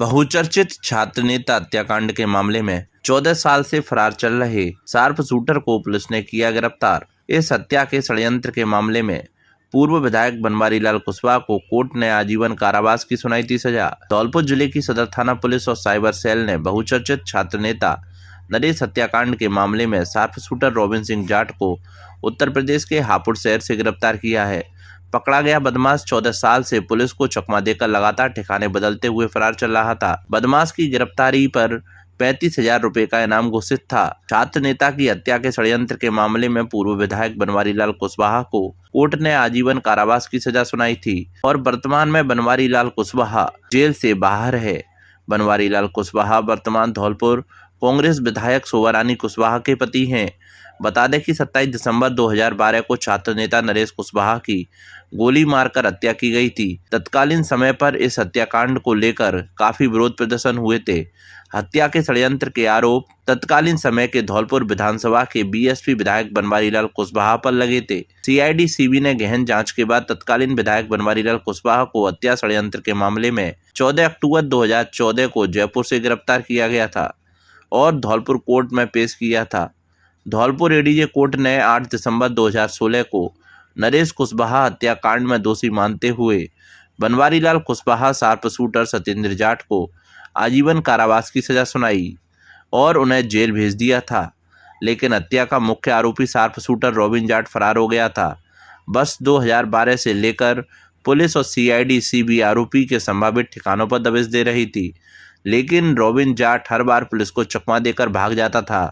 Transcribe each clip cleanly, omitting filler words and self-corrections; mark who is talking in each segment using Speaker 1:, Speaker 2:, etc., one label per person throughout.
Speaker 1: बहुचर्चित छात्र नेता हत्याकांड के मामले में 14 साल से फरार चल रहे शार्प शूटर को पुलिस ने किया गिरफ्तार। इस हत्या के षड्यंत्र के मामले में पूर्व विधायक बनवारी लाल कुशवाहा को कोर्ट ने आजीवन कारावास की सुनाई थी सजा। धौलपुर जिले की सदर थाना पुलिस और साइबर सेल ने बहुचर्चित छात्र नेता नरेश हत्याकांड के मामले में sharp shooter robin Singh Jat को उत्तर प्रदेश के हापुड़ शहर से गिरफ्तार किया है। पकड़ा गया बदमाश 14 साल से पुलिस को चकमा देकर लगातार ठिकाने बदलते हुए फरार चल रहा था। बदमाश की गिरफ्तारी पर 35,000 रुपए का इनाम घोषित था। छात्र नेता की हत्या के षड्यंत्र के मामले में पूर्व विधायक बनवारी लाल कुशवाहा को कोर्ट ने आजीवन कारावास की सजा सुनाई थी और वर्तमान में बनवारी लाल कुशवाहा जेल से बाहर है। बनवारी लाल कुशवाहा वर्तमान धौलपुर कांग्रेस विधायक शोभा रानी कुशवाहा के पति हैं। बता दें कि 27 दिसंबर 2012 को छात्र नेता नरेश कुशवाहा की गोली मारकर हत्या की गई थी। तत्कालीन समय पर इस हत्याकांड को लेकर काफी विरोध प्रदर्शन हुए थे। हत्या के षड्यंत्र के आरोप तत्कालीन समय के धौलपुर विधानसभा के बीएसपी विधायक बनवारी लाल कुशवाहा पर लगे थे। सीआईडी सीबी ने गहन जांच के बाद तत्कालीन विधायक बनवारी लाल कुशवाहा को हत्या षड्यंत्र के मामले में 14 अक्टूबर 2014 को जयपुर से गिरफ्तार किया गया था और धौलपुर कोर्ट में पेश किया था। धौलपुर एडीजे कोर्ट ने 8 दिसंबर 2016 को नरेश कुशवाहा हत्याकांड में दोषी मानते हुए बनवारी लाल कुशवाहा शार्प शूटर सत्येंद्र जाट को आजीवन कारावास की सजा सुनाई और उन्हें जेल भेज दिया था। लेकिन हत्या का मुख्य आरोपी शार्प शूटर रॉबिन जाट फरार हो गया था। वर्ष 2012 से लेकर पुलिस और सीआईडी सीबी आरोपी के संभावित ठिकानों पर दबिश दे रही थी, लेकिन रॉबिन जाट हर बार पुलिस को चकमा देकर भाग जाता था।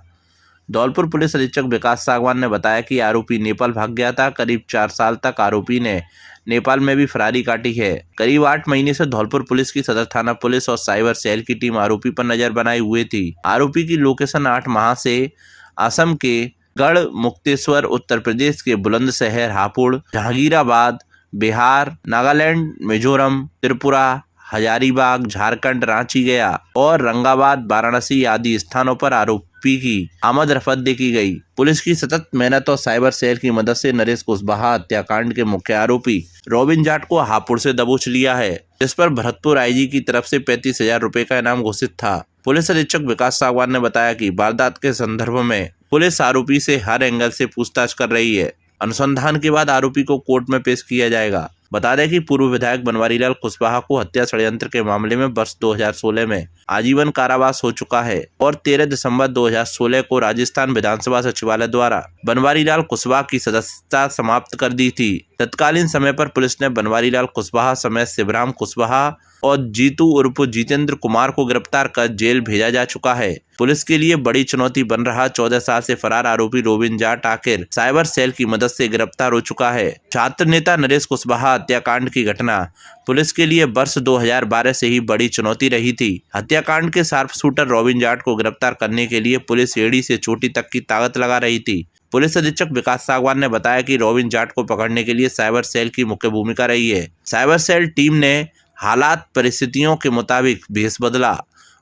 Speaker 1: धौलपुर पुलिस अधीक्षक विकास सागवान ने बताया कि आरोपी नेपाल भाग गया था। करीब 4 साल तक आरोपी ने नेपाल में भी फरारी काटी है। करीब 8 महीने से धौलपुर पुलिस की सदर थाना पुलिस और साइबर सेल की टीम आरोपी पर नजर बनाए हुए थी। आरोपी की लोकेशन 8 माह से असम के गढ़ मुक्तेश्वर, उत्तर प्रदेश के बुलंदशहर, हापुड़, जहांगीराबाद, बिहार, नागालैंड, मिजोरम, त्रिपुरा, हजारीबाग, झारखंड, रांची गया और रंगाबाद, वाराणसी आदि स्थानों पर आरोपी की आमद रफ्त देखी गई। पुलिस की सतत मेहनत और साइबर सेल की मदद से नरेश कुशवाहा हत्याकांड के मुख्य आरोपी रॉबिन जाट को हापुड़ से दबोच लिया है, जिस पर भरतपुर आईजी की तरफ से 35,000 रुपए का इनाम घोषित था। पुलिस अधीक्षक विकास सागवान ने बताया कि वारदात के संदर्भ में पुलिस आरोपी से हर एंगल से पूछताछ कर रही है। अनुसंधान के बाद आरोपी को कोर्ट में पेश किया जाएगा। बता दें कि पूर्व विधायक बनवारी लाल कुशवाहा को हत्या षड्यंत्र के मामले में वर्ष 2016 में आजीवन कारावास हो चुका है और 13 दिसंबर 2016 को राजस्थान विधानसभा सचिवालय द्वारा बनवारी लाल कुशवाहा की सदस्यता समाप्त कर दी थी। तत्कालीन समय पर पुलिस ने बनवारी लाल कुशवाहा समेत शिवराम कुशवाहा और जीतू उर्फ जितेंद्र कुमार को गिरफ्तार कर जेल भेजा जा चुका है। पुलिस के लिए बड़ी चुनौती बन रहा 14 साल से फरार आरोपी रॉबिन जाट आखिर साइबर सेल की मदद से गिरफ्तार हो चुका है। छात्र नेता नरेश कुशवाहा हत्याकांड की घटना पुलिस के लिए वर्ष 2012 से ही बड़ी चुनौती रही थी। हत्याकांड के शार्प शूटर रॉबिन जाट को गिरफ्तार करने के लिए पुलिस एड़ी से चोटी तक की ताकत लगा रही थी। पुलिस अधीक्षक विकास सागवान ने बताया कि रॉबिन जाट को पकड़ने के लिए साइबर सेल की मुख्य भूमिका रही है। साइबर सेल टीम ने हालात परिस्थितियों के मुताबिक भेष बदला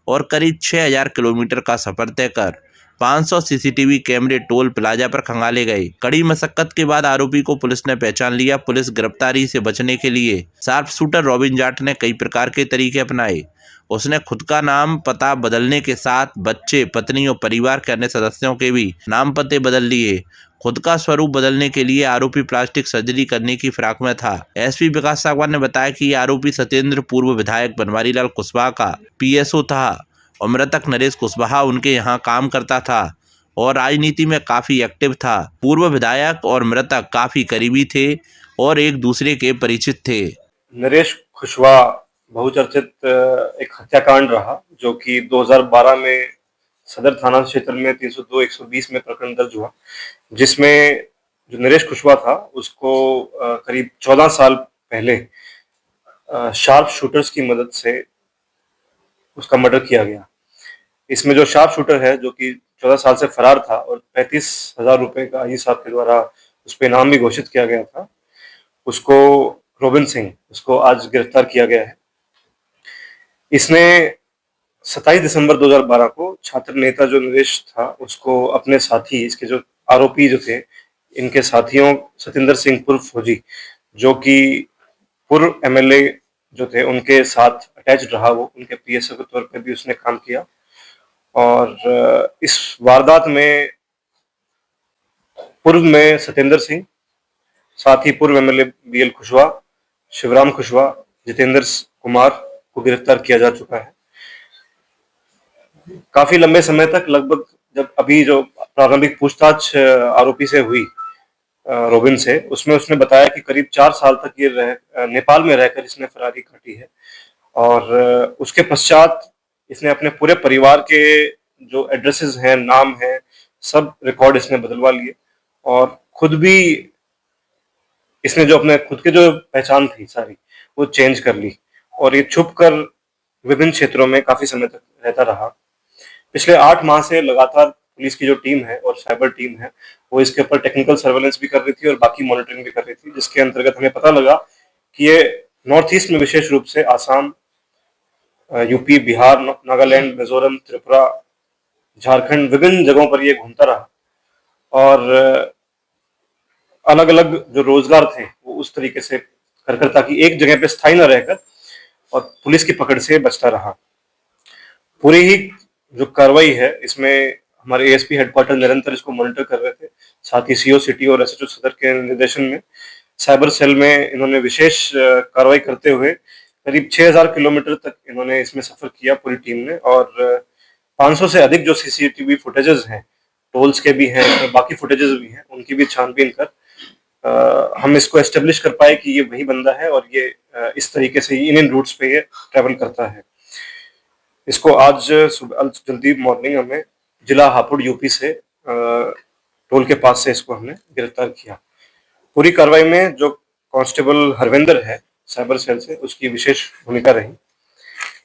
Speaker 1: और करीब 6,000 किलोमीटर का सफर तय कर 500 सीसीटीवी कैमरे टोल प्लाजा पर खंगाले गए। कड़ी मशक्कत के बाद आरोपी को पुलिस ने पहचान लिया। पुलिस गिरफ्तारी से बचने के लिए शार्प शूटर रॉबिन जाट ने कई प्रकार के तरीके अपनाए। उसने खुद का नाम पता बदलने के साथ बच्चे, पत्नी और परिवार के अन्य सदस्यों के भी नाम पते बदल लिए। खुद का स्वरूप बदलने के लिए आरोपी प्लास्टिक सर्जरी करने की फिराक में था। एसपी विकास सागवान ने बताया कि आरोपी सत्येंद्र पूर्व विधायक बनवारी लाल कुशवाहा का पीएसओ था और मृतक नरेश कुशवाहा उनके यहाँ काम करता था और राजनीति में काफी एक्टिव था। पूर्व विधायक और मृतक काफी करीबी थे और एक दूसरे के परिचित थे।
Speaker 2: नरेश कुशवाहा बहुचर्चित एक हत्याकांड रहा, जो कि 2012 में सदर थाना क्षेत्र में 302-120 में प्रकरण दर्ज हुआ, जिसमें जो नरेश कुशवाहा था उसको करीब 14 साल पहले शार्प शूटर्स की मदद से उसका मर्डर किया गया। इसमें जो शार्प शूटर है, जो कि 14 साल से फरार था और 35,000 रुपए का आईजी साहब के द्वारा उस पर इनाम भी घोषित किया गया था, उसको रॉबिन सिंह, उसको आज गिरफ्तार किया गया है। इसने 27 दिसंबर 2012 को छात्र नेता जो नरेश था उसको अपने साथी, इसके जो आरोपी जो थे, इनके साथियों सत्येंद्र सिंह पूर्व फौजी, जो कि पूर्व एमएलए जो थे उनके साथ अटैच्ड रहा, वो उनके पीएसओ के तौर पे भी उसने काम किया। और इस वारदात में पूर्व में सत्येंद्र सिंह, साथ ही पूर्व एमएलए बीएल कुशवाहा, शिवराम कुशवाहा, जितेंद्र कुमार को गिरफ्तार किया जा चुका है। काफी लंबे समय तक, लगभग जब अभी जो प्रारंभिक पूछताछ आरोपी से हुई, रोबिन से, उसमें उसने बताया कि करीब 4 साल तक ये नेपाल में रहकर इसने फरारी काटी है। और उसके पश्चात इसने अपने पूरे परिवार के जो एड्रेसेस हैं, नाम है, सब रिकॉर्ड इसने बदलवा लिए। और खुद भी इसने जो अपने खुद की जो पहचान थी सारी, वो चेंज कर ली और ये छुप कर विभिन्न क्षेत्रों में काफी समय तक रहता रहा। पिछले 8 माह से लगातार पुलिस की जो टीम है और साइबर टीम है, वो इसके ऊपर टेक्निकल सर्वेलेंस भी कर रही थी और बाकी मॉनिटरिंग भी कर रही थी, जिसके अंतर्गत हमें पता लगा कि ये नॉर्थ ईस्ट में, विशेष रूप से आसाम, यूपी, बिहार, नागालैंड, मिजोरम, त्रिपुरा, झारखंड, विभिन्न जगहों पर ये घूमता रहा। और अलग अलग जो रोजगार थे वो उस तरीके से कर ताकि एक जगह पे स्थायी न रहकर और पुलिस की पकड़ से बचता रहा। पूरी ही जो कार्रवाई है, इसमें हमारे एएसपी हेडक्वार्टर निरंतर इसको मॉनिटर कर रहे थे, साथ ही सीओ सिटी और एसएचओ सदर के निर्देशन में साइबर सेल में इन्होंने विशेष कार्रवाई करते हुए करीब 6000 किलोमीटर तक इन्होंने इसमें सफर किया पूरी टीम ने। और 500 से अधिक जो सीसीटीवी फुटेजेस हैं, टोल्स के भी हैं, बाकी फुटेजेस भी हैं, उनकी भी छानबीन कर हम इसको एस्टेब्लिश कर पाए कि ये वही बंदा है और ये इस तरीके से इन रूट्स पे ये ट्रेवल करता है। इसको आज जल्दी मॉर्निंग हमें जिला हापुड़ यूपी से टोल के पास से इसको हमने गिरफ्तार किया। पूरी कार्रवाई में जो कांस्टेबल हरविंदर है साइबर सेल से, उसकी विशेष भूमिका रही।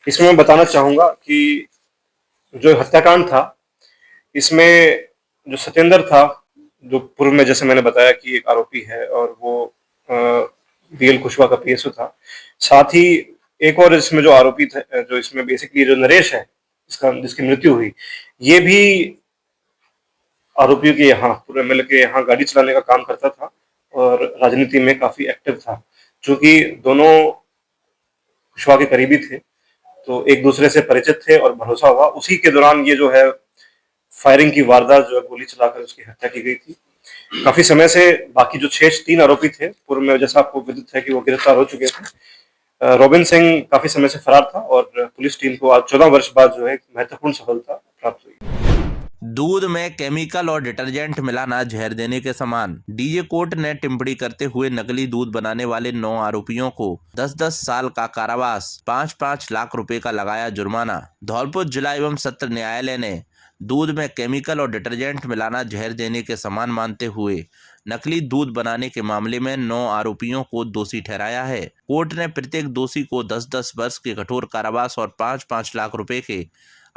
Speaker 2: इसमें मैं बताना चाहूंगा कि जो हत्याकांड था, इसमें जो सत्येंद्र था, जो पूर्व में जैसे मैंने बताया कि एक आरोपी है और वो बीएल कुशवाहा का पीएसओ था। साथ ही एक और इसमें जो आरोपी थे, जो इसमें बेसिकली जो नरेश है, जिसकी मृत्यु हुई, ये भी आरोपियों के यहाँ, पूरे एमएलए के यहाँ गाड़ी चलाने का काम करता था और राजनीति में काफी एक्टिव था। चूंकि दोनों कुशवाहा के करीबी थे, तो एक दूसरे से परिचित थे और भरोसा हुआ। उसी के दौरान ये जो है फायरिंग की वारदात, जो है गोली चलाकर उसकी हत्या की गई थी। काफी समय से बाकी जो 3 आरोपी थे, पूर्व में जैसा आपको विदित है कि वो गिरफ्तार हो चुके थे। रोबिन सिंह काफी समय से फरार था और पुलिस टीम को आज 14 वर्ष बाद जो है एक महत्वपूर्ण सफलता प्राप्त हुई।
Speaker 1: दूध में केमिकल और डिटर्जेंट मिलाना जहर देने के समान। डीजे कोर्ट ने टिप्पणी करते हुए नकली दूध बनाने वाले 9 आरोपियों को 10-10 साल का कारावास, 5-5 लाख रुपए का लगाया जुर्माना। धौलपुर जिला एवं सत्र न्यायालय ने दूध में केमिकल और डिटर्जेंट मिलाना जहर देने के समान मानते हुए नकली दूध बनाने के मामले में 9 आरोपियों को दोषी ठहराया है। कोर्ट ने प्रत्येक दोषी को 10-10 वर्ष के कठोर कारावास और 5-5 लाख रुपए के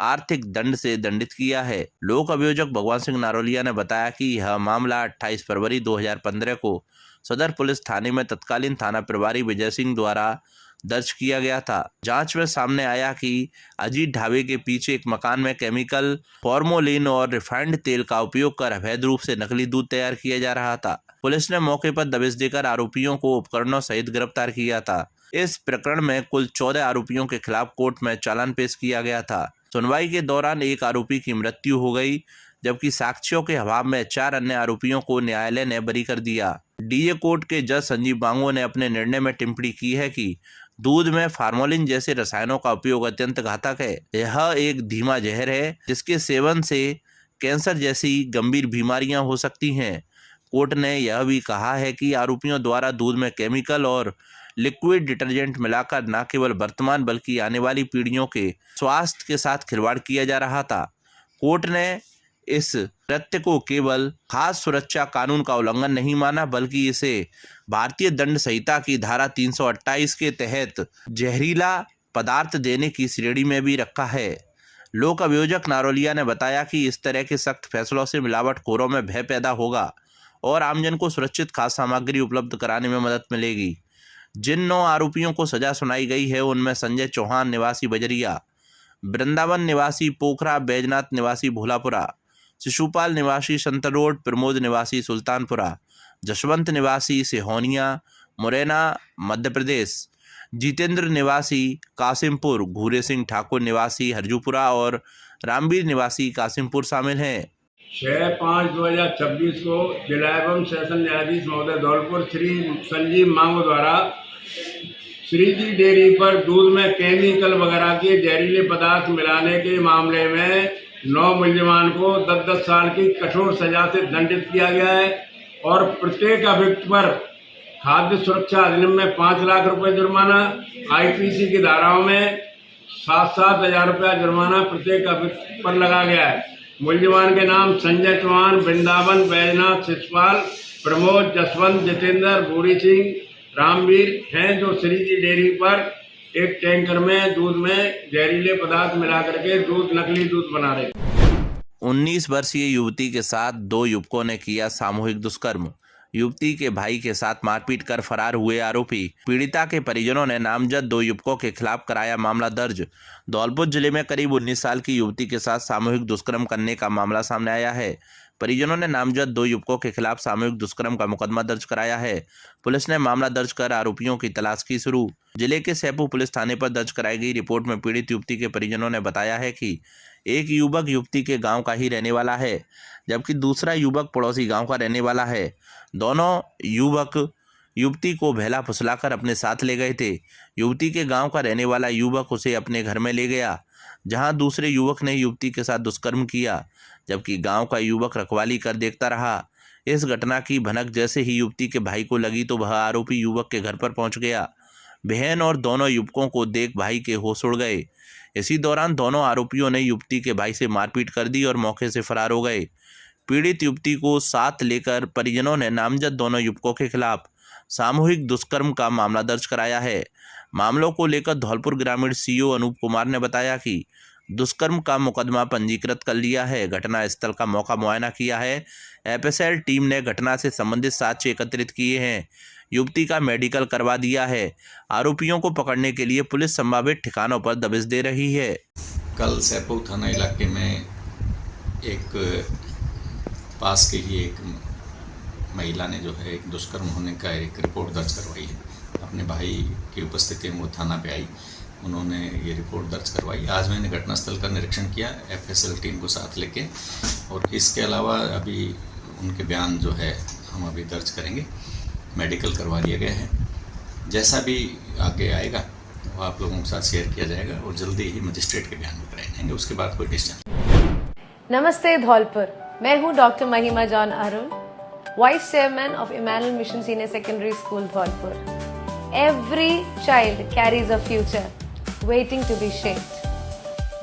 Speaker 1: आर्थिक दंड से दंडित किया है। लोक अभियोजक भगवान सिंह नारोलिया ने बताया कि यह मामला 28 फरवरी 2015 को सदर पुलिस थाने में तत्कालीन थाना प्रभारी विजय सिंह द्वारा दर्ज किया गया था। जांच में सामने आया कि अजीत ढाबे के पीछे एक मकान में केमिकल, फॉर्मोलिन और रिफाइंड तेल का उपयोग कर अवैध रूप से नकली दूध तैयार किया जा रहा था। पुलिस ने मौके पर दबिश देकर आरोपियों को उपकरणों सहित गिरफ्तार किया था। इस प्रकरण में कुल 14 आरोपियों के खिलाफ कोर्ट में चालान पेश किया गया था। सुनवाई के दौरान एक आरोपी की मृत्यु हो गई, जबकि साक्ष्यों के अभाव में 4 अन्य आरोपियों को न्यायालय ने बरी कर दिया। डीए कोर्ट के जज संजीव बांगो ने अपने निर्णय में टिप्पणी की है कि दूध में फार्मोलिन जैसे रसायनों का उपयोग अत्यंत घातक है। यह एक धीमा जहर है जिसके सेवन से कैंसर जैसी गंभीर बीमारियां हो सकती हैं। कोर्ट ने यह भी कहा है कि आरोपियों द्वारा दूध में केमिकल और लिक्विड डिटर्जेंट मिलाकर न केवल वर्तमान बल्कि आने वाली पीढ़ियों के स्वास्थ्य के साथ खिलवाड़ किया जा रहा था। कोर्ट ने इस कृत्य को केवल खाद्य सुरक्षा कानून का उल्लंघन नहीं माना, बल्कि इसे भारतीय दंड संहिता की धारा 328 के तहत जहरीला पदार्थ देने की श्रेणी में भी रखा है। लोक अभियोजक नारोलिया ने बताया कि इस तरह के सख्त फैसलों से मिलावटखोरों में भय पैदा होगा और आमजन को सुरक्षित खाद्य सामग्री उपलब्ध कराने में मदद मिलेगी। जिन 9 आरोपियों को सजा सुनाई गई है उनमें संजय चौहान निवासी बजरिया, वृंदावन निवासी पोखरा, बैजनाथ निवासी भोलापुरा, शिशुपाल निवासी संत रोड, प्रमोद निवासी सुल्तानपुरा, जसवंत निवासी सिहोनिया, मुरैना मध्य प्रदेश, जितेंद्र निवासी कासिमपुर, घूरे सिंह ठाकुर निवासी हरजूपुरा और रामवीर निवासी कासिमपुर शामिल हैं।
Speaker 3: 6/5/2026 को जिला एवं सेशन न्यायाधीश महोदय धौलपुर श्री संजीव मांगो द्वारा श्री जी डेयरी पर दूध में केमिकल वगैरह के जहरीले पदार्थ मिलाने के मामले में 9 मुलजमान को 10-10 साल की कठोर सजा से दंडित किया गया है और प्रत्येक अभियुक्त पर खाद्य सुरक्षा अधिनियम में 5 लाख रुपए जुर्माना, आईपीसी की धाराओं में 7-7 हजार रुपया जुर्माना प्रत्येक अभियुक्त पर लगा गया है। मुलजमान के नाम संजय चौहान, वृंदावन, बैजनाथ, शिषपाल, प्रमोद, जसवंत, जितेंद्र, भूरी सिंह, रामवीर हैं, जो श्री जी डेयरी पर एक टैंकर में दूध में जहरीले पदार्थ मिला करके नकली दूध बना रहे।
Speaker 1: 19 वर्षीय युवती के साथ 2 युवकों ने किया सामूहिक दुष्कर्म। युवती के भाई के साथ मारपीट कर फरार हुए आरोपी। पीड़िता के परिजनों ने नामजद 2 युवकों के खिलाफ कराया मामला दर्ज। धौलपुर जिले में करीब 19 साल की युवती के साथ सामूहिक दुष्कर्म करने का मामला सामने आया है। परिजनों ने नामजद 2 युवकों के खिलाफ सामूहिक दुष्कर्म का मुकदमा दर्ज कराया है। पुलिस ने मामला दर्ज कर आरोपियों की तलाश की शुरू। जिले के सैपू पुलिस थाने पर दर्ज कराई गई रिपोर्ट में पीड़ित युवती के परिजनों ने बताया है कि एक युवक युवती के गांव का ही रहने वाला है, जबकि दूसरा युवक पड़ोसी गांव का रहने वाला है। दोनों युवक युवती को बहला फुसलाकर अपने साथ ले गए थे। युवती के गांव का रहने वाला युवक उसे अपने घर में ले गया, जहां दूसरे युवक ने युवती के साथ दुष्कर्म किया, जबकि गांव का युवक रखवाली कर देखता रहा। इस घटना की भनक जैसे ही युवती के भाई को लगी तो वह आरोपी युवक के घर पर पहुंच गया। बहन और दोनों युवकों को देख भाई के होश उड़ गए। इसी दौरान दोनों आरोपियों ने युवती के भाई से मारपीट कर दी और मौके से फरार हो गए। पीड़ित युवती को साथ लेकर परिजनों ने नामजद दोनों युवकों के खिलाफ सामूहिक दुष्कर्म का मामला दर्ज कराया है। मामलों को लेकर धौलपुर ग्रामीण सीओ अनूप कुमार ने बताया कि दुष्कर्म का मुकदमा पंजीकृत कर लिया है। घटना स्थल का मौका मुआयना किया है। एफएसएल टीम ने घटना से संबंधित साक्ष्य एकत्रित किए हैं। युवती का मेडिकल करवा दिया है। आरोपियों को पकड़ने के लिए पुलिस संभावित ठिकानों पर दबिश दे रही है।
Speaker 4: कल सैपू थाना इलाके में एक पास के ही एक महिला ने जो है एक दुष्कर्म होने का एक रिपोर्ट दर्ज करवाई है। अपने भाई की उपस्थिति में वो थाना पे आई, उन्होंने ये रिपोर्ट दर्ज करवाई। आज मैंने घटनास्थल का निरीक्षण किया एफएसएल टीम को साथ लेके, और इसके अलावा अभी उनके बयान जो है हम अभी दर्ज करेंगे। मेडिकल करवा लिया गया है। जैसा भी आगे आएगा वो आप लोगों के साथ शेयर किया जाएगा और जल्दी ही मजिस्ट्रेट के बयान में कराए जाएंगे, उसके बाद कोई डिसीजन।
Speaker 5: नमस्ते धौलपुर, मैं हूँ doctor Mahima John Arun, vice chairman of Emmanuel Mission Senior Secondary School Dholpur. Every child carries a future waiting to be shaped.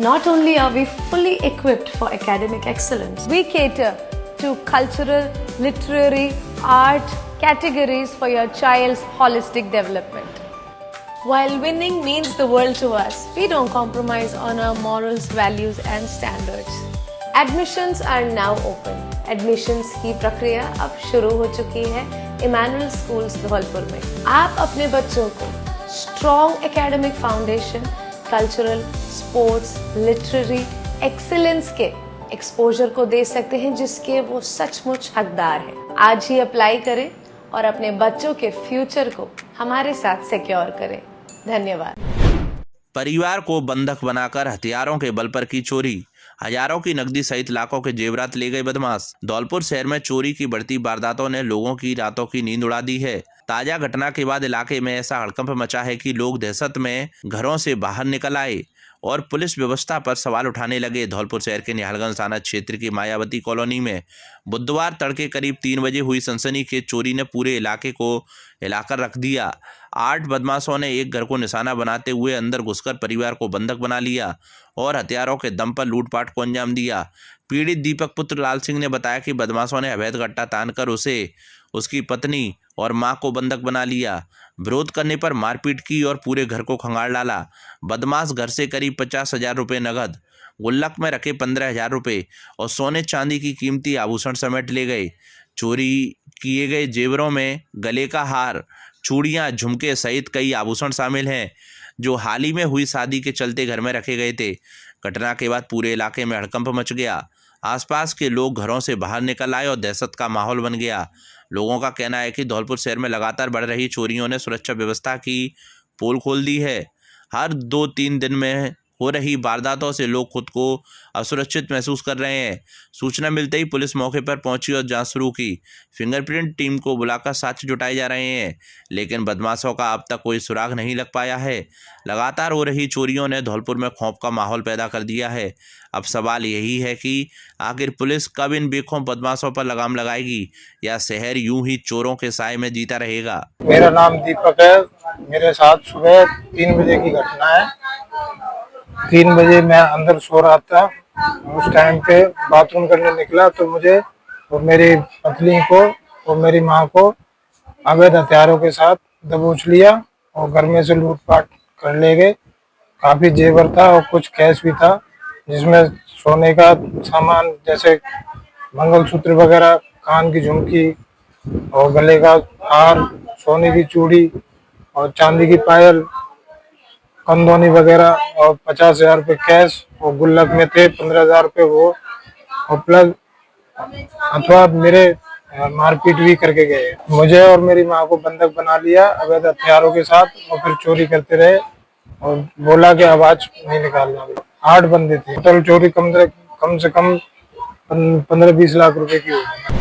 Speaker 5: Not only are we fully equipped for academic excellence, we cater to cultural, literary, art categories for your child's holistic development. While winning means the world to us, we don't compromise on our morals, values and standards. Admissions are now open. Admissions की प्रक्रिया अब शुरू हो चुकी है Emmanuel schools Dholpur में। आप अपने बच्चों को strong academic foundation, cultural, sports, literary excellence के एक्सपोजर को दे सकते हैं, जिसके वो सचमुच हकदार हैं। आज ही अप्लाई करें और अपने बच्चों के फ्यूचर को हमारे साथ सिक्योर करें। धन्यवाद।
Speaker 1: परिवार को बंधक बनाकर हथियारों के बल पर की चोरी। हजारों की नकदी सहित लाखों के जेवरात ले गए बदमाश। धौलपुर शहर में चोरी की बढ़ती वारदातों ने लोगों की रातों की नींद उड़ा दी है। ताजा घटना के बाद इलाके में ऐसा हड़कंप मचा है कि लोग दहशत में घरों से बाहर निकल आए और पुलिस व्यवस्था पर सवाल उठाने लगे। धौलपुर शहर के निहालगंज थाना क्षेत्र की मायावती कॉलोनी में बुधवार तड़के करीब 3 बजे हुई सनसनीखेज चोरी ने पूरे इलाके को हिलाकर रख दिया। 8 बदमाशों ने एक घर को निशाना बनाते हुए अंदर घुसकर परिवार को बंधक बना लिया और हथियारों के दम पर लूटपाट को अंजाम दिया। पीड़ित दीपक पुत्र लाल सिंह ने बताया कि बदमाशों ने अवैध गट्टा तानकर उसे, उसकी पत्नी और मां को बंधक बना लिया। विरोध करने पर मारपीट की और पूरे घर को खंगाल डाला। बदमाश घर से करीब 50,000 रुपये नगद, गुल्लक में रखे 15,000 रुपये और सोने चांदी की कीमती आभूषण समेट ले गए। चोरी किए गए जेवरों में गले का हार, चूड़ियाँ, झुमके सहित कई आभूषण शामिल हैं, जो हाल ही में हुई शादी के चलते घर में रखे गए थे। घटना के बाद पूरे इलाके में हड़कंप मच गया। आसपास के लोग घरों से बाहर निकल आए और दहशत का माहौल बन गया। लोगों का कहना है कि धौलपुर शहर में लगातार बढ़ रही चोरियों ने सुरक्षा व्यवस्था की पोल खोल दी है। हर 2-3 दिन में हो रही वारदातों से लोग खुद को असुरक्षित महसूस कर रहे हैं। सूचना मिलते ही पुलिस मौके पर पहुंची और जांच शुरू की। फिंगरप्रिंट टीम को बुलाकर साक्ष्य जुटाए जा रहे हैं, लेकिन बदमाशों का अब तक कोई सुराग नहीं लग पाया है। लगातार हो रही चोरियों ने धौलपुर में खौफ का माहौल पैदा कर दिया है। अब सवाल यही है कि आखिर पुलिस कब इन बेखौफ बदमाशों पर लगाम लगाएगी या शहर यूं ही चोरों के साए में जीता रहेगा।
Speaker 6: मेरा नाम दीपक है। मेरे साथ सुबह 3 बजे की घटना है। 3 बजे मैं अंदर सो रहा था। उस टाइम पे बाथरूम करने निकला तो मुझे और मेरी पत्नी को और मेरी माँ को अवैध हथियारों के साथ दबोच लिया और घर में से लूटपाट कर ले गए। काफी जेवर था और कुछ कैश भी था, जिसमें सोने का सामान जैसे मंगलसूत्र वगैरह, कान की झुमकी और गले का हार, सोने की चूड़ी और चांदी की पायल, कंदोनी वगैरह और 50,000 रुपये कैश और गुल्लक में थे 15,000 रुपये वो और प्लस अथवा मेरे मारपीट भी करके गए। मुझे और मेरी माँ को बंधक बना लिया अवैध हथियारों के साथ और फिर चोरी करते रहे और बोला कि आवाज नहीं निकालना। 8 बंदे थे। टोटल चोरी कम से कम 15-20 लाख रुपए की होगी।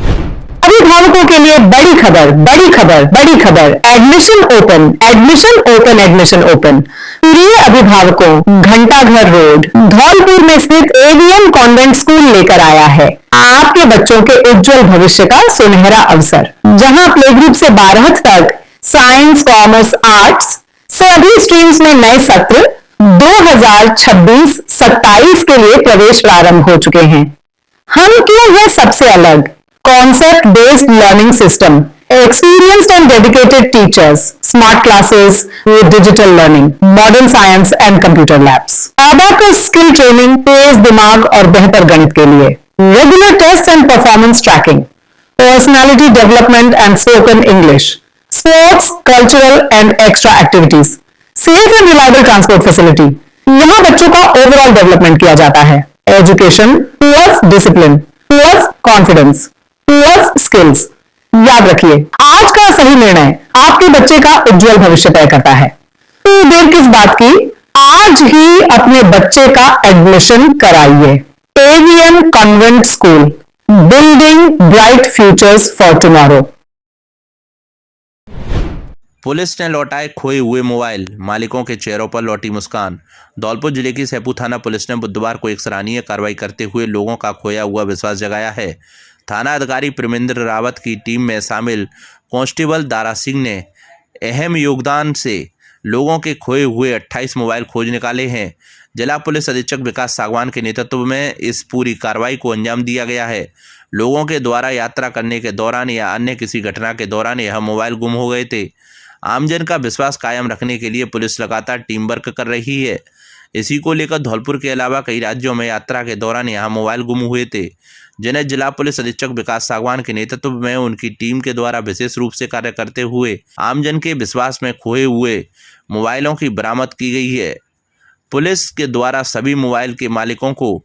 Speaker 7: अभिभावकों के लिए बड़ी खबर, बड़ी खबर, बड़ी खबर। Admission open, admission open, admission open. प्रिय अभिभावकों, घंटाघर रोड धौलपुर में स्थित एवीएम कॉन्वेंट स्कूल लेकर आया है आपके बच्चों के उज्जवल भविष्य का सुनहरा अवसर, जहां प्ले ग्रुप से 12th तक साइंस, कॉमर्स, आर्ट्स सभी स्ट्रीम्स में नए सत्र 2026-27 के लिए प्रवेश प्रारंभ हो चुके हैं। हम क्यों है सबसे अलग? Concept based learning system, experienced and dedicated teachers, smart classes with digital learning, modern science and computer labs, abacus skill training तेज दिमाग और बेहतर गणित के लिए, regular tests and performance tracking, personality development and spoken English, sports, cultural and extra activities, safe and reliable transport facility। यहाँ बच्चों का overall development किया जाता है। Education plus discipline plus confidence plus skills. याद रखिए, आज का सही निर्णय आपके बच्चे का उज्जवल भविष्य तय करता है। तो देर किस बात की, आज ही अपने बच्चे का एडमिशन कराइए। AVM convent school, building bright futures for tomorrow.
Speaker 1: Police ने लौटाए खोए हुए मोबाइल, मालिकों के चेहरों पर लौटी मुस्कान। धौलपुर जिले की सैपू थाना पुलिस ने बुधवार को एक सराहनीय कार्रवाई करते हुए लोगों का खोया हुआ विश्वास जगाया है। थाना अधिकारी प्रेमेंद्र रावत की टीम में शामिल कांस्टेबल दारा सिंह ने अहम योगदान से लोगों के खोए हुए 28 मोबाइल खोज निकाले हैं। जिला पुलिस अधीक्षक विकास सागवान के नेतृत्व में इस पूरी कार्रवाई को अंजाम दिया गया है। लोगों के द्वारा यात्रा करने के दौरान या अन्य किसी घटना के दौरान यह मोबाइल गुम हो गए थे। आमजन का विश्वास कायम रखने के लिए पुलिस लगातार टीम वर्क कर रही है। इसी को लेकर धौलपुर के अलावा कई राज्यों में यात्रा के दौरान यहां मोबाइल गुम हुए थे, जिन्हें जिला पुलिस अधीक्षक विकास सागवान के नेतृत्व में उनकी टीम के द्वारा विशेष रूप से कार्य करते हुए आमजन के विश्वास में खोए हुए मोबाइलों की बरामद की गई है। पुलिस के द्वारा सभी मोबाइल के मालिकों को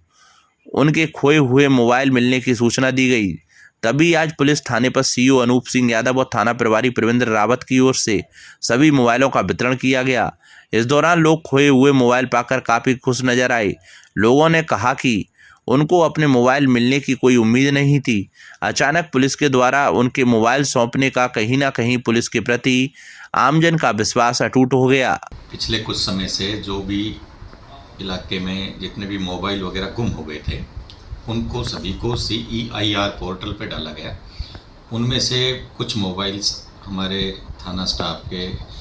Speaker 1: उनके खोए हुए मोबाइल मिलने की सूचना दी गई। तभी आज पुलिस थाने पर सीओ अनूप सिंह यादव और थाना प्रभारी प्रेमेंद्र रावत की ओर से सभी मोबाइलों का वितरण किया गया। इस दौरान लोग खोए हुए मोबाइल पाकर काफ़ी खुश नजर आए। लोगों ने कहा कि उनको अपने मोबाइल मिलने की कोई उम्मीद नहीं थी। अचानक पुलिस के द्वारा उनके मोबाइल सौंपने का कहीं ना कहीं पुलिस के प्रति आमजन का विश्वास अटूट हो गया।
Speaker 4: पिछले कुछ समय से जो भी इलाके में जितने भी मोबाइल वगैरह गुम हो गए थे, उनको सभी को CEIR पोर्टल पे डाला गया। उनमें से कुछ मोबाइल्स हमारे थाना स्टाफ के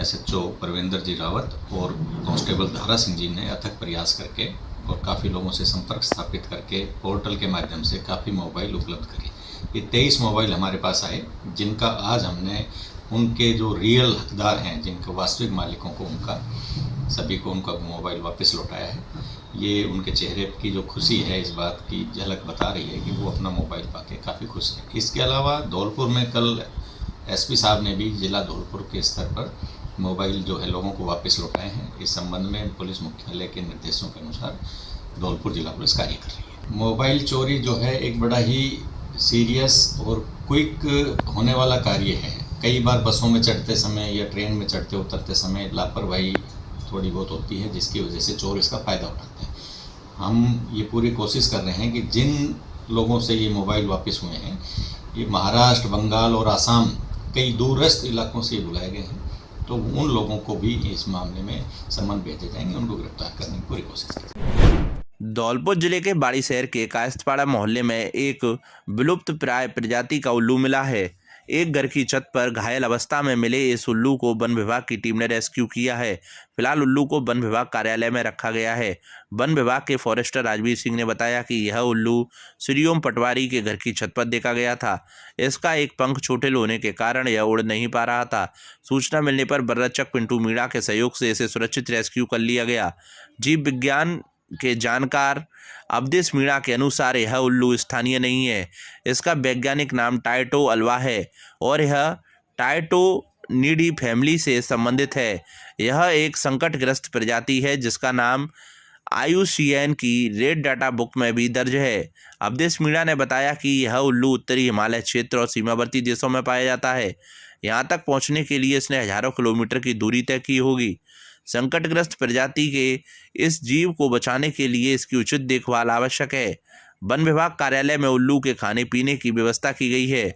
Speaker 4: SHO परविंदर जी रावत और कांस्टेबल दारा सिंह जी ने अथक प्रयास करके और काफ़ी लोगों से संपर्क स्थापित करके पोर्टल के माध्यम से काफ़ी मोबाइल उपलब्ध करी। ये 23 मोबाइल हमारे पास आए, जिनका आज हमने उनके जो रियल हकदार हैं, जिनके वास्तविक मालिकों को उनका सभी को उनका मोबाइल वापस लौटाया है। ये उनके चेहरे की जो खुशी है, इस बात की झलक बता रही है कि वो अपना मोबाइल पाके काफ़ी खुश है। इसके अलावा धौलपुर में कल SP साहब ने भी जिला धौलपुर के स्तर पर मोबाइल जो है लोगों को वापस लौटाए हैं। इस संबंध में पुलिस मुख्यालय के निर्देशों के अनुसार धौलपुर जिला पुलिस कार्य कर रही है। मोबाइल चोरी जो है एक बड़ा ही सीरियस और क्विक होने वाला कार्य है। कई बार बसों में चढ़ते समय या ट्रेन में चढ़ते उतरते समय लापरवाही थोड़ी बहुत होती है, जिसकी वजह से चोर इसका फ़ायदा उठाते हैं। हम ये पूरी कोशिश कर रहे हैं कि जिन लोगों से ये मोबाइल वापस हुए हैं, ये महाराष्ट्र, बंगाल और आसाम कई दूरस्थ इलाकों से बुलाए गए हैं, तो उन लोगों को भी इस मामले में सम्मन भेजे जाएंगे, उनको गिरफ्तार करने की पूरी कोशिश करेंगे।
Speaker 1: धौलपुर जिले के बाड़ी शहर के कायस्थपाड़ा मोहल्ले में एक विलुप्त प्राय प्रजाति का उल्लू मिला है। एक घर की छत पर घायल अवस्था में मिले इस उल्लू को वन विभाग की टीम ने रेस्क्यू किया है। फिलहाल उल्लू को वन विभाग कार्यालय में रखा गया है। वन विभाग के फॉरेस्टर राजवीर सिंह ने बताया कि यह उल्लू श्री ओम पटवारी के घर की छत पर देखा गया था। इसका एक पंख छोटे होने के कारण यह उड़ नहीं पा रहा था। सूचना मिलने पर बर्रचक पिंटू मीणा के सहयोग से इसे सुरक्षित रेस्क्यू कर लिया गया। जीव विज्ञान के जानकार अवधेश मीणा के अनुसार यह उल्लू स्थानीय नहीं है। इसका वैज्ञानिक नाम टाइटो अल्वा है और यह टाइटोनिडी फैमिली से संबंधित है। यह एक संकटग्रस्त प्रजाति है जिसका नाम IUCN की रेड डाटा बुक में भी दर्ज है। अवधेश मीणा ने बताया कि यह उल्लू उत्तरी हिमालय क्षेत्र और सीमावर्ती देशों में पाया जाता है। यहाँ तक पहुँचने के लिए इसने हजारों किलोमीटर की दूरी तय की होगी। संकटग्रस्त प्रजाति के इस जीव को बचाने के लिए इसकी उचित देखभाल आवश्यक है। वन विभाग कार्यालय में उल्लू के खाने पीने की व्यवस्था की गई है।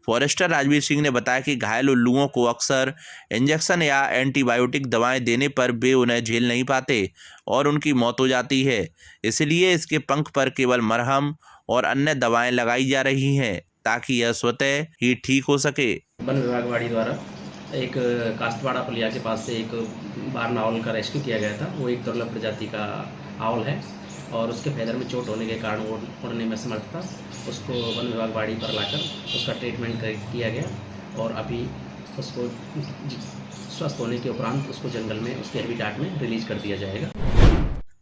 Speaker 1: फॉरेस्टर राजवीर सिंह ने बताया कि घायल उल्लुओं को अक्सर इंजेक्शन या एंटीबायोटिक दवाएं देने पर वे उन्हें झेल नहीं पाते और उनकी मौत हो जाती है। इसलिए इसके पंख पर केवल मरहम और अन्य दवाएं लगाई जा रही हैं ताकि यह स्वतः ही ठीक हो सके।
Speaker 8: वन विभाग वाड़ी द्वारा एक कास्तवाड़ा पुलिया के पास से एक बारना आउल का रेस्क्यू किया गया था। वो एक दुर्लभ प्रजाति का आउल है और उसके फैदर में चोट होने के कारण वो उड़ने में समर्थ था। उसको वन विभाग वाड़ी पर लाकर उसका ट्रीटमेंट किया गया और अभी उसको स्वस्थ होने के उपरांत उसको जंगल में उसके हैबिटेट में रिलीज कर दिया जाएगा।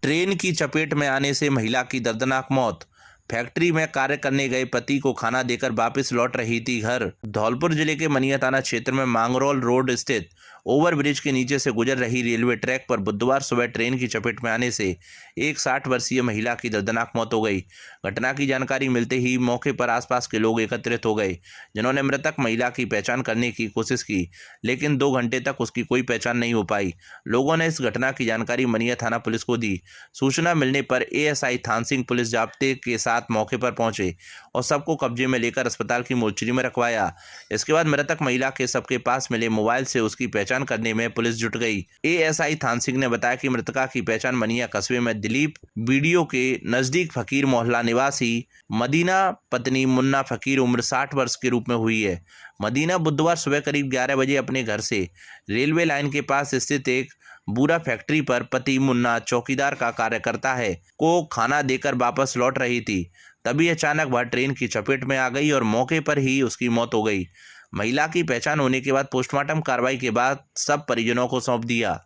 Speaker 1: ट्रेन की चपेट में आने से महिला की दर्दनाक मौत। फैक्ट्री में कार्य करने गए पति को खाना देकर वापस लौट रही थी घर। धौलपुर जिले के मनिया थाना क्षेत्र में मांगरोल रोड स्थित ओवरब्रिज के नीचे से गुजर रही रेलवे ट्रैक पर बुधवार सुबह ट्रेन की चपेट में आने से एक 60 वर्षीय महिला की दर्दनाक मौत हो गई। घटना की जानकारी मिलते ही मौके पर आसपास के लोग एकत्रित हो गए, जिन्होंने मृतक महिला की पहचान करने की कोशिश की, लेकिन 2 घंटे तक उसकी कोई पहचान नहीं हो पाई। लोगों ने इस घटना की जानकारी मनिया थाना पुलिस को दी। सूचना मिलने पर ASI थान सिंह पुलिस जाब्ते के साथ मौके पर पहुंचे और सबको कब्जे में लेकर अस्पताल की मोर्चरी में रखवाया। इसके बाद मृतक महिला के सबके पास मिले मोबाइल से उसकी पहचान करने में पुलिस जुट गई। ASI थान सिंह ने बताया कि मृतका की पहचान मनिया कस्बे में दिलीप बीडीओ के नजदीक फकीर मोहल्ला निवासी मदीना पत्नी मुन्ना फकीर उम्र 60 वर्ष के रूप में हुई है। मदीना बुधवार सुबह करीब 11 बजे अपने घर से रेलवे लाइन के पास स्थित एक बूरा फैक्ट्री पर पति मुन्ना चौकीदार का कार्य करता है को खाना देकर वापस लौट रही थी। तभी अचानक वह ट्रेन की चपेट में आ गई और मौके पर ही उसकी मौत हो गई। महिला की पहचान होने के बाद पोस्टमार्टम कार्रवाई के बाद सब परिजनों को सौंप दिया।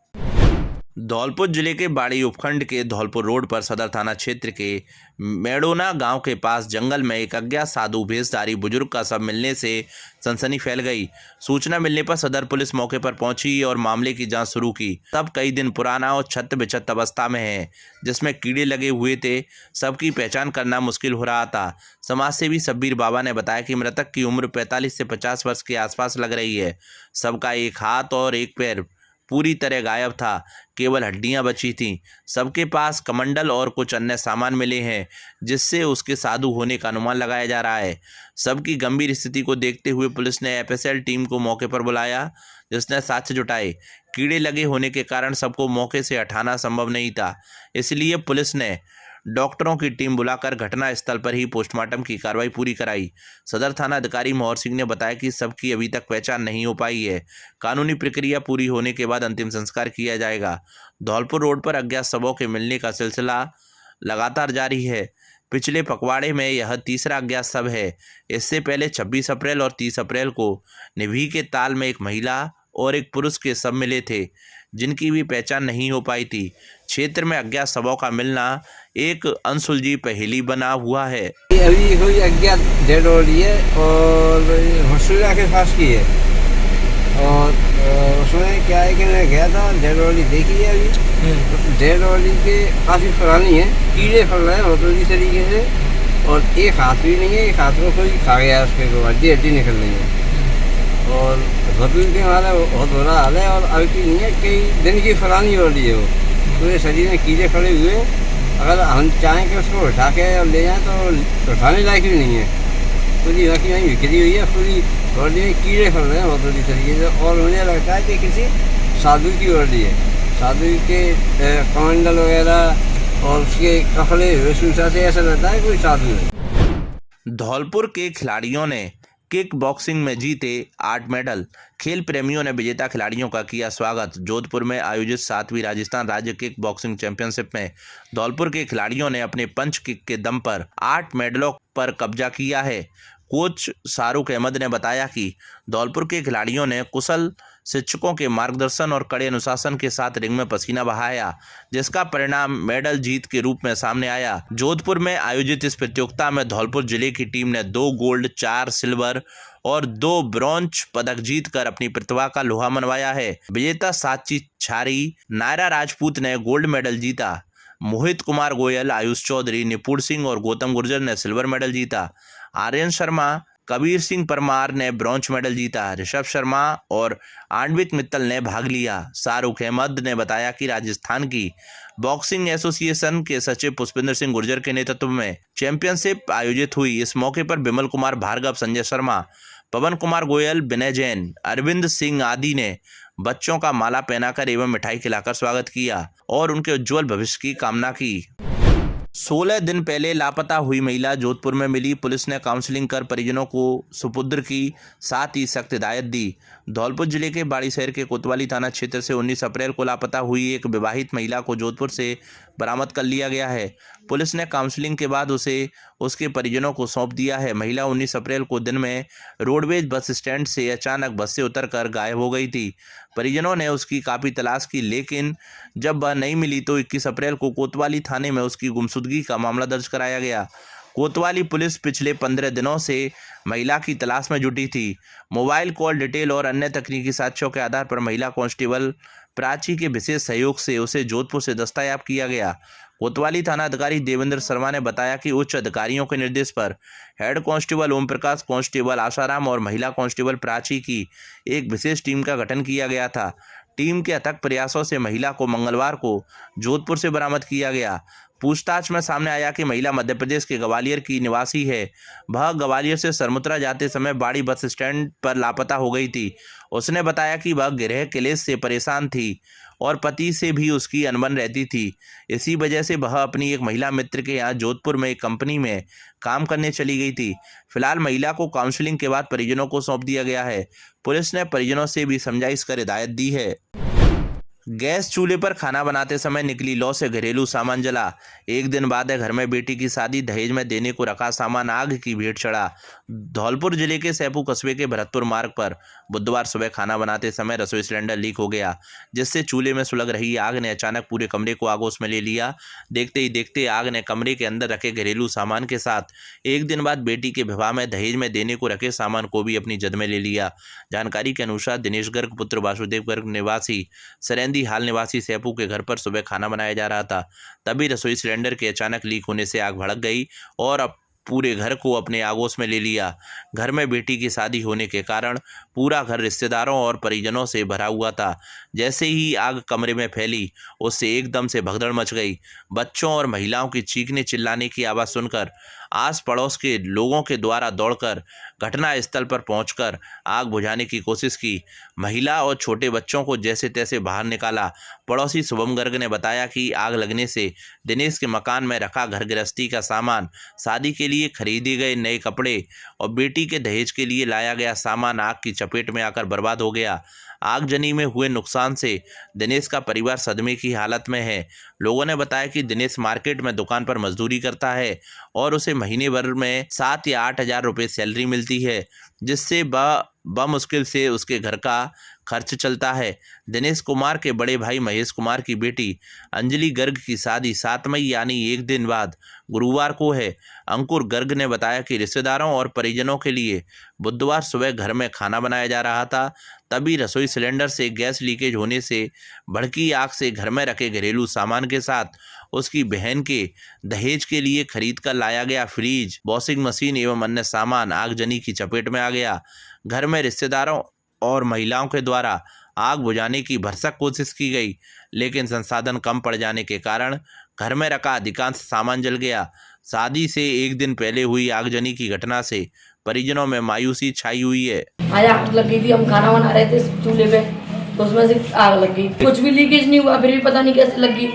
Speaker 1: धौलपुर जिले के बाड़ी उपखंड के धौलपुर रोड पर सदर थाना क्षेत्र के मेडोना गांव के पास जंगल में एक अज्ञात साधु भेषधारी बुजुर्ग का शव मिलने से सनसनी फैल गई। सूचना मिलने पर सदर पुलिस मौके पर पहुंची और मामले की जांच शुरू की। तब कई दिन पुराना और छत बिछत अवस्था में है, जिसमें कीड़े लगे हुए थे। सबकी पहचान करना मुश्किल हो रहा था। समाजसेवी शब्बीर बाबा ने बताया कि मृतक की उम्र 45 से 50 वर्ष के आसपास लग रही है। सबका एक हाथ और एक पैर पूरी तरह गायब था, केवल हड्डियां बची थीं। सबके पास कमंडल और कुछ अन्य सामान मिले हैं, जिससे उसके साधु होने का अनुमान लगाया जा रहा है। सबकी गंभीर स्थिति को देखते हुए पुलिस ने FSL टीम को मौके पर बुलाया, जिसने साक्ष्य जुटाए। कीड़े लगे होने के कारण सबको मौके से हटाना संभव नहीं था, इसलिए पुलिस ने डॉक्टरों की टीम बुलाकर घटना स्थल पर ही पोस्टमार्टम की कार्रवाई पूरी कराई। सदर थाना अधिकारी मोहर सिंह ने बताया कि सबकी अभी तक पहचान नहीं हो पाई है। कानूनी प्रक्रिया पूरी होने के बाद अंतिम संस्कार किया जाएगा। धौलपुर रोड पर अज्ञात शवों के मिलने का सिलसिला लगातार जारी है। पिछले पखवाड़े में यह तीसरा अज्ञात शव है। इससे पहले 26 अप्रैल और 30 अप्रैल को निभी के ताल में एक महिला और एक पुरुष के शव मिले थे, जिनकी भी पहचान नहीं हो पाई थी। क्षेत्र में अज्ञात शवों का मिलना एक अनसुलझी पहेली बना हुआ है।
Speaker 9: अभी कोई अज्ञात डेड बॉडी है और हॉस्पिटल के पास की है और उसमें क्या है कि मैं गया था, डेड बॉडी देखी है। अभी डेड बॉडी के काफ़ी पुरानी है, कीड़े फल रहे हैं बहुत तरीके से और एक हाथ भी नहीं है। एक हाथ में कोई खा गया, उसके हड्डी निकल रही है और बदल के हमारा बहुत बुरा हाल है। और अभी की नहीं है, कई दिन की पुरानी हो रही है वो, पूरे शरीर में कीड़े खड़े हुए। अगर हम चाहें कि उसको उठा के और ले जाएँ तो उठाने लायक भी नहीं है। पूरी बाकी वहीं बिखरी हुई है, पूरी बॉडी में कीड़े खड़ रहे हैं बहुत बुरी तरीके से। और मुझे लगता है कि किसी साधु की बॉडी है, साधु के कमंडल वगैरह और उसके कपड़े वेशभूषा से ऐसा लगता है कोई साधु है।
Speaker 1: धौलपुर के खिलाड़ियों ने किक बॉक्सिंग में जीते 8 मेडल। खेल प्रेमियों ने विजेता खिलाड़ियों का किया स्वागत। जोधपुर में आयोजित 7वीं राजस्थान राज्य किक बॉक्सिंग चैंपियनशिप में धौलपुर के खिलाड़ियों ने अपने पंच किक के दम पर 8 मेडलों पर कब्जा किया है। कोच शाहरुख अहमद ने बताया कि धौलपुर के खिलाड़ियों ने कुशल शिक्षकों के मार्गदर्शन और कड़े अनुशासन के साथ रिंग में पसीना बहाया, जिसका परिणाम मेडल जीत के रूप में सामने आया। जोधपुर में आयोजित इस प्रतियोगिता में धौलपुर जिले की टीम ने 2 गोल्ड, 4 सिल्वर और 2 ब्रॉन्ज पदक जीतकर अपनी प्रतिभा का लोहा मनवाया है। विजेता साची छारी, नायरा राजपूत ने गोल्ड मेडल जीता। मोहित कुमार गोयल, आयुष चौधरी, निपुण सिंह और गौतम गुर्जर ने सिल्वर मेडल जीता। आर्यन शर्मा, कबीर सिंह परमार ने ब्रॉन्ज मेडल जीता। ऋषभ शर्मा और आणविक मित्तल ने भाग लिया। शाहरुख अहमद ने बताया कि राजस्थान की बॉक्सिंग एसोसिएशन के सचिव पुष्पेंद्र सिंह गुर्जर के नेतृत्व में चैंपियनशिप आयोजित हुई। इस मौके पर विमल कुमार भार्गव, संजय शर्मा, पवन कुमार गोयल, विनय जैन, अरविंद सिंह आदि ने बच्चों का माला पहनाकर एवं मिठाई खिलाकर स्वागत किया और उनके उज्जवल भविष्य की कामना की। 16 दिन पहले लापता हुई महिला जोधपुर में मिली। पुलिस ने काउंसलिंग कर परिजनों को सुपुर्द की, साथ ही सख्त हिदायत दी। धौलपुर जिले के बाड़ी शहर के कोतवाली थाना क्षेत्र से 19 अप्रैल को लापता हुई एक विवाहित महिला को जोधपुर से बरामद कर लिया गया है। पुलिस ने काउंसलिंग के बाद उसे उसके परिजनों को सौंप दिया है। महिला 19 अप्रैल को दिन में रोडवेज बस स्टैंड से अचानक बस से उतरकर गायब हो गई थी। परिजनों ने उसकी काफ़ी तलाश की, लेकिन जब वह नहीं मिली तो 21 अप्रैल को कोतवाली थाने में उसकी गुमशुदगी का मामला दर्ज कराया गया। कोतवाली पुलिस पिछले 15 दिनों से महिला की तलाश में जुटी थी। मोबाइल कॉल डिटेल और अन्य तकनीकी साक्ष्यों के आधार पर महिला कांस्टेबल प्राची के विशेष सहयोग से उसे जोधपुर से दस्तयाब किया गया। कोतवाली थाना अधिकारी देवेंद्र शर्मा ने बताया कि उच्च अधिकारियों के निर्देश पर head constable Om Prakash, constable Asaram और महिला कांस्टेबल प्राची की एक विशेष टीम का गठन किया गया था। टीम के अथक प्रयासों से महिला को मंगलवार को जोधपुर से बरामद किया गया। पूछताछ में सामने आया कि महिला मध्य प्रदेश के ग्वालियर की निवासी है। वह ग्वालियर से सरमुत्रा जाते समय बाड़ी बस स्टैंड पर लापता हो गई थी। उसने बताया कि वह गृह क्लेश से परेशान थी और पति से भी उसकी अनबन रहती थी। इसी वजह से वह अपनी एक महिला मित्र के यहाँ जोधपुर में एक कंपनी में काम करने चली गई थी। फिलहाल महिला को काउंसलिंग के बाद परिजनों को सौंप दिया गया है। पुलिस ने परिजनों से भी समझाइश कर हिदायत दी है। गैस चूल्हे पर खाना बनाते समय निकली लौ से घरेलू सामान जला। एक दिन बाद घर में बेटी की शादी, दहेज में देने को रखा सामान आग की भेंट चढ़ा। धौलपुर जिले के सैपू कस्बे के भरतपुर मार्ग पर बुधवार सुबह खाना बनाते समय रसोई सिलेंडर लीक हो गया, जिससे चूल्हे में सुलग रही आग ने अचानक पूरे कमरे को आगोश में ले लिया। देखते ही देखते आग ने कमरे के अंदर रखे घरेलू सामान के साथ एक दिन बाद बेटी के विवाह में दहेज में देने को रखे सामान को भी अपनी जद में ले लिया। जानकारी के अनुसार दिनेश गर्ग पुत्र वासुदेव गर्ग निवासी सरेंदी हाल निवासी सैपू के घर पर सुबह खाना बनाया जा रहा था। तभी रसोई सिलेंडर के अचानक लीक होने से आग भड़क गई और अब पूरे घर को अपने आगोश में ले लिया। घर में बेटी की शादी होने के कारण पूरा घर रिश्तेदारों और परिजनों से भरा हुआ था। जैसे ही आग कमरे में फैली, उससे एकदम से भगदड़ मच गई। बच्चों और महिलाओं की चीखने चिल्लाने की आवाज़ सुनकर आस पड़ोस के लोगों के द्वारा दौड़कर घटनास्थल पर पहुंचकर आग बुझाने की कोशिश की। महिला और छोटे बच्चों को जैसे तैसे बाहर निकाला। पड़ोसी शुभम गर्ग ने बताया कि आग लगने से दिनेश के मकान में रखा घर गृहस्थी का सामान, शादी के लिए खरीदे गए नए कपड़े और बेटी के दहेज के लिए लाया गया सामान आग की चपेट में आकर बर्बाद हो गया। आगजनी में हुए नुकसान से दिनेश का परिवार सदमे की हालत में है। लोगों ने बताया कि दिनेश मार्केट में दुकान पर मजदूरी करता है और उसे महीने भर में 7 या 8 हज़ार रुपये सैलरी मिलती है, जिससे बमुश्किल से उसके घर का खर्च चलता है। दिनेश कुमार के बड़े भाई महेश कुमार की बेटी अंजलि गर्ग की शादी 7 मई यानी एक दिन बाद गुरुवार को है। अंकुर गर्ग ने बताया कि रिश्तेदारों और परिजनों के लिए बुधवार सुबह घर में खाना बनाया जा रहा था। तभी रसोई सिलेंडर से गैस लीकेज होने से भड़की आग से घर में रखे घरेलू सामान के साथ उसकी बहन के दहेज के लिए खरीद कर लाया गया फ्रिज, वॉशिंग मशीन एवं अन्य सामान आगजनी की चपेट में आ गया। घर में रिश्तेदारों और महिलाओं के द्वारा आग बुझाने की भरसक कोशिश की गई, लेकिन संसाधन कम पड़ जाने के कारण घर में रखा अधिकांश सामान जल गया। शादी से एक दिन पहले हुई आगजनी की घटना से परिजनों में मायूसी छाई हुई है।
Speaker 10: आज आग लग गई थी, हम खाना बना रहे थे चूल्हे पे, तो उसमें से आग लग गई। कुछ भी लीकेज नहीं हुआ, फिर भी पता नहीं कैसे लग गई।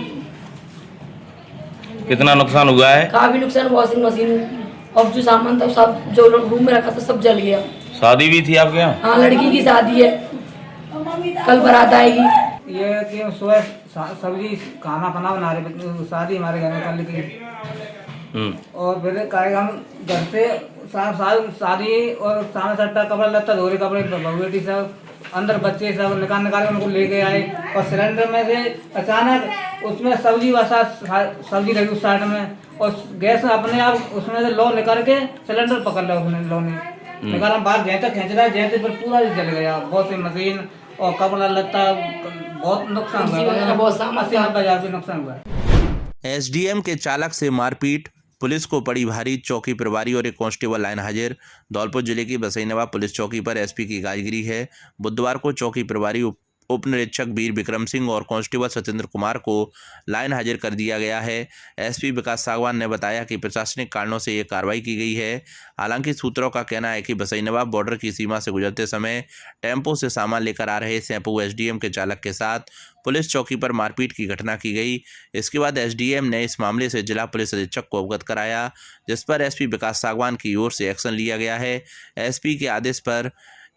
Speaker 11: कितना नुकसान हुआ है?
Speaker 10: काफी नुकसान, वॉशिंग मशीन और जो सामान था सब जो रूम में रखा था सब जल गया।
Speaker 11: शादी भी थी आपके यहाँ?
Speaker 10: हाँ, लड़की की शादी है, कल बारात आएगी।
Speaker 12: ये कि सुबह सब्जी खाना बना रहे, शादी हमारे घर में कल की, और फिर कार्यक्रम घर से शादी और सामने सट्टा कपड़ा लत्ता धोरे कपड़े बेटी सब अंदर बच्चे सब निकाल के उनको लेके आए, और सिलेंडर में से अचानक उसमें सब्जी सब्जी लगी उस साइड में, और गैस अपने आप उसमें से लो निकाल के सिलेंडर पकड़ लिया उसने, लो ने निकाल बाहर जैसे खींच रहा है जैसे पर पूरा जल गया। बहुत सी मशीन और कपड़ा लत्ता बहुत नुकसान हुआ, बहुत 80-90 हज़ार नुकसान हुआ।
Speaker 1: एसडीएम के चालक से मारपीट, पुलिस को पड़ी भारी, चौकी प्रभारी और एक कांस्टेबल लाइन हाजिर। धौलपुर जिले की बसईनवा पुलिस चौकी पर एसपी की गाजगिरी है। बुधवार को चौकी प्रभारी उप निरीक्षक वीर विक्रम सिंह और कांस्टेबल सत्येंद्र कुमार को लाइन हाजिर कर दिया गया है। एसपी विकास सागवान ने बताया कि प्रशासनिक कारणों से ये कार्रवाई की गई है। हालांकि सूत्रों का कहना है कि बसईनवा बॉर्डर की सीमा से गुजरते समय टेम्पो से सामान लेकर आ रहे सैंपू एसडीएम के चालक के साथ पुलिस चौकी पर मारपीट की घटना की गई। इसके बाद एसडीएम ने इस मामले से जिला पुलिस अधीक्षक को अवगत कराया, जिस पर एसपी विकास सागवान की ओर से एक्शन लिया गया है। एसपी के आदेश पर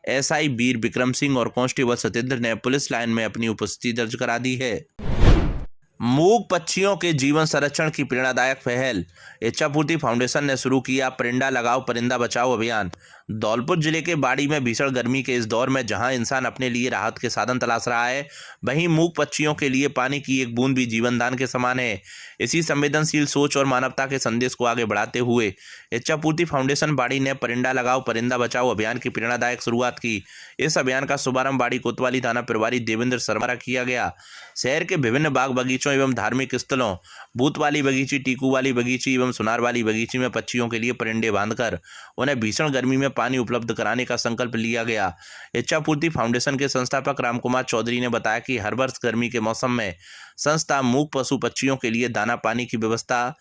Speaker 1: एसआई वीर विक्रम सिंह और कांस्टेबल सत्येंद्र ने पुलिस लाइन में अपनी उपस्थिति दर्ज करा दी है। मूक पक्षियों के जीवन संरक्षण की प्रेरणादायक पहल, इच्छापूर्ति फाउंडेशन ने शुरू किया परिंदा लगाओ परिंदा बचाओ अभियान। धौलपुर जिले के बाड़ी में भीषण गर्मी के इस दौर में जहां इंसान अपने लिए राहत के साधन तलाश रहा है, वहीं मूक पक्षियों के लिए पानी की एक बूंद भी जीवनदान के समान है। इसी संवेदनशील सोच और मानवता के संदेश को आगे बढ़ाते हुए इच्छापूर्ति फाउंडेशन बाड़ी ने परिंदा लगाओ परिंदा बचाओ अभियान की प्रेरणादायक शुरुआत की। इस अभियान का शुभारंभ बाड़ी कोतवाली थाना प्रभारी देवेंद्र शर्मा किया गया। शहर के विभिन्न बाग बगीचों एवं धार्मिक स्थलों भूत वाली बगीची, टीकू वाली बगीची एवं सुनार वाली बगीची में पक्षियों के लिए परिंदे बांधकर उन्हें भीषण गर्मी में पानी उपलब्ध कराने का संकल्प लिया गया। इच्छापूर्ति फाउंडेशन के संस्थापक रामकुमार चौधरी ने बताया कि हर वर्ष गर्मी के मौसम में संस्था मूक पशु पक्षियों के लिए दाना पानी की व्यवस्था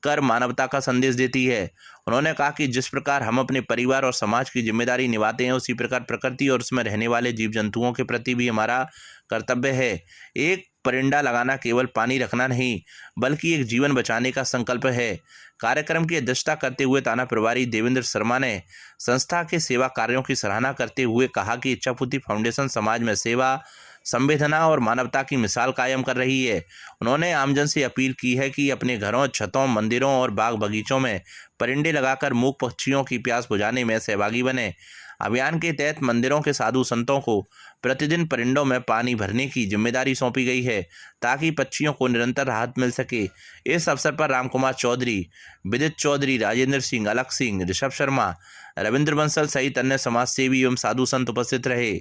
Speaker 1: कर मानवता का संदेश देती है। उन्होंने कहा कि जिस प्रकार हम अपने परिवार और समाज की जिम्मेदारी निभाते हैं, उसी प्रकार प्रकृति और उसमें रहने वाले जीव जंतुओं के प्रति भी हमारा कर्तव्य है। एक परिंदा लगाना केवल पानी रखना नहीं, बल्कि एक जीवन बचाने का संकल्प है। कार्यक्रम की अध्यक्षता करते हुए थाना प्रभारी देवेंद्र शर्मा ने संस्था के सेवा कार्यों की सराहना करते हुए कहा कि इच्छापूर्ति फाउंडेशन समाज में सेवा, संवेदना और मानवता की मिसाल कायम कर रही है। उन्होंने आमजन से अपील की है कि अपने घरों, छतों, मंदिरों और बाग बगीचों में परिंदे लगाकर मूक पक्षियों की प्यास बुझाने में सहभागी बने। अभियान के तहत मंदिरों के साधु संतों को प्रतिदिन परिंदों में पानी भरने की जिम्मेदारी सौंपी गई है, ताकि पक्षियों को निरंतर राहत मिल सके। इस अवसर पर रामकुमार चौधरी, विदित चौधरी, राजेंद्र सिंह, अलख सिंह, ऋषभ शर्मा, रविंद्र बंसल सहित अन्य समाजसेवी एवं साधु संत उपस्थित रहे।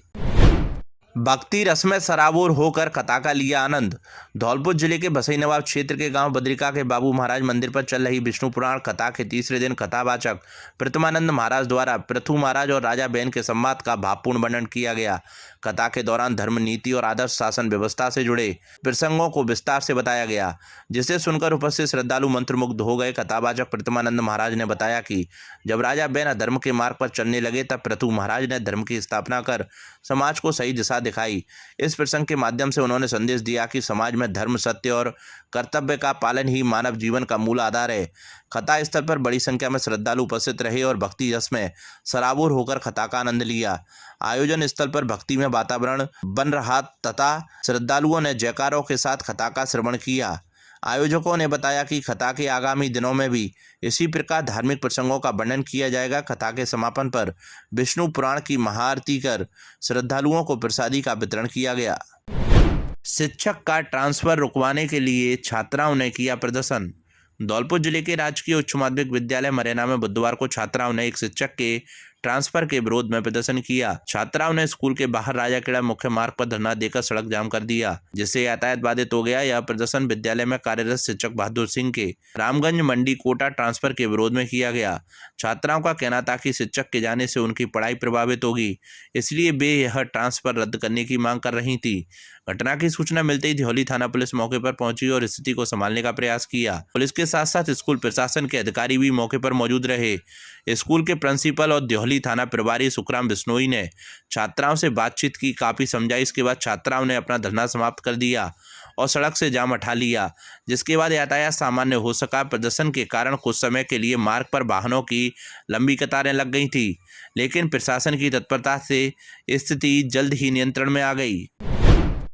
Speaker 1: भक्ति रस में सराबोर होकर कथा का लिया आनंद। धौलपुर जिले के बसईनवाब क्षेत्र के गांव बद्रिका के बाबू महाराज मंदिर पर चल रही विष्णु पुराण कथा के तीसरे दिन कथावाचक प्रतिमानंद महाराज द्वारा पृथु महाराज और राजा बहन के संवाद का भावपूर्ण वर्णन किया गया। कथा के दौरान धर्म, नीति और आदर्श शासन व्यवस्था से जुड़े प्रसंगों को विस्तार से बताया गया, जिसे सुनकर उपस्थित श्रद्धालु मंत्रमुग्ध हो गए। कथावाचक प्रतिमानंद महाराज ने बताया कि जब राजा बहन अधर्म के मार्ग पर चलने लगे, तब पृथु महाराज ने धर्म की स्थापना कर समाज को सही दिशा दिखाई। इस प्रसंग के माध्यम से उन्होंने संदेश दिया कि समाज में धर्म, सत्य और कर्तव्य का पालन ही मानव जीवन का मूल आधार है। कथा स्थल पर बड़ी संख्या में श्रद्धालु उपस्थित रहे और भक्ति रस में सराबोर होकर कथा का आनंद लिया। आयोजन स्थल पर भक्ति में वातावरण बन रहा तथा श्रद्धालुओं ने जयकारों के साथ कथा का श्रवण किया। आयोजकों ने बताया कि कथा के आगामी दिनों में भी इसी प्रकार धार्मिक प्रसंगों का वर्णन किया जाएगा। कथा के समापन पर विष्णु पुराण की महाआरती कर श्रद्धालुओं को प्रसादी का वितरण किया गया। शिक्षक का ट्रांसफर रुकवाने के लिए छात्राओं ने किया प्रदर्शन। धौलपुर जिले के राजकीय उच्च माध्यमिक विद्यालय मरैना में बुधवार को छात्राओं ने एक शिक्षक के ट्रांसफर के विरोध में प्रदर्शन किया। छात्राओं ने स्कूल के बाहर राजाखेड़ा मुख्य मार्ग पर धरना देकर सड़क जाम कर दिया, जिससे यातायात बाधित हो गया। यह प्रदर्शन विद्यालय में कार्यरत शिक्षक बहादुर सिंह के रामगंज मंडी कोटा ट्रांसफर के विरोध में किया गया। छात्राओं का कहना था कि शिक्षक के जाने से उनकी पढ़ाई प्रभावित होगी, इसलिए वे यह ट्रांसफर रद्द करने की मांग कर रही थी। घटना की सूचना मिलते ही ध्योली थाना पुलिस मौके पर पहुंची और स्थिति को संभालने का प्रयास किया। पुलिस के साथ साथ स्कूल प्रशासन के अधिकारी भी मौके पर मौजूद रहे। स्कूल के प्रिंसिपल और ध्योली थाना प्रभारी सुखराम बिश्नोई ने छात्राओं से बातचीत की, काफी समझाइश के बाद छात्राओं ने अपना धरना समाप्त कर दिया और सड़क से जाम हटा लिया, जिसके बाद यातायात सामान्य हो सका। प्रदर्शन के कारण कुछ समय के लिए मार्ग पर वाहनों की लंबी कतारें लग गई थी, लेकिन प्रशासन की तत्परता से स्थिति जल्द ही नियंत्रण में आ गई।